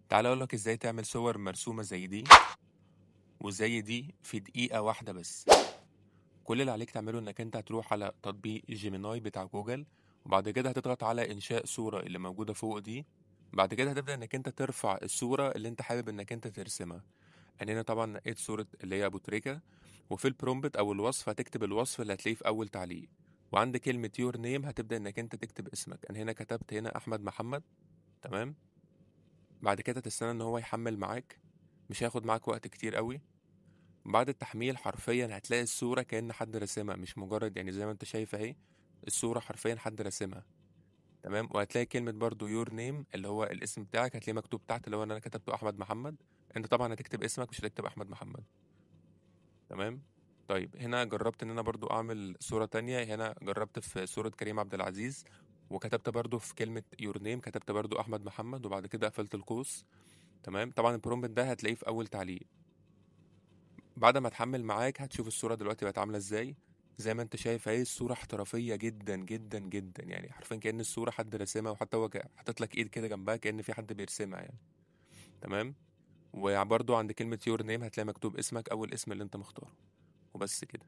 تعالى اقول لك ازاي تعمل صور مرسومة زي دي وزي دي في دقيقة واحدة بس. كل اللي عليك تعمله انك انت هتروح على تطبيق جيميناي بتاع جوجل، وبعد كده هتضغط على انشاء صورة اللي موجودة فوق دي. بعد كده هتبدأ انك انت ترفع الصورة اللي انت حابب انك انت ترسمها. انا هنا طبعا نقيت صورة اللي هي ابو تريكة، وفي البرومبت او الوصف هتكتب الوصف اللي هتلاقيه في اول تعليق، وعند كلمة يور نيم هتبدأ انك انت تكتب اسمك. انا هنا كتبت هنا احمد محمد. تمام. بعد كده تستنى ان هو يحمل معاك، مش هياخد معاك وقت كتير قوي. بعد التحميل حرفيا هتلاقي الصورة كأن حد رسمها، مش مجرد يعني زي ما انت شايف اهي. الصورة حرفيا حد رسمها. تمام. وهتلاقي كلمة برضو يور نيم اللي هو الاسم بتاعك هتلاقيه مكتوب تحت، اللي هو انا كتبته احمد محمد. انت طبعا هتكتب اسمك، مش هتكتب احمد محمد. تمام. طيب هنا جربت ان انا برضو اعمل صورة تانية. هنا جربت في صورة كريم عبد العزيز، وكتبت برضو في كلمة يور نيم كتبت برضو احمد محمد، وبعد كده قفلت القوس. تمام. طبعا البرومبت ده هتلاقيه في اول تعليق. بعد ما تحمل معاك هتشوف الصورة دلوقتي بقت عاملة ازاي. زي ما انت شايف اهي الصورة احترافية جدا جدا جدا، يعني حرفيا كأن الصورة حد راسمها، وحتى هو حاطط لك ايد كده جنبها كأن في حد بيرسمها يعني. تمام. وبرضو عند كلمة يور نيم هتلاقي مكتوب اسمك او الاسم اللي انت مختاره. وبس كده.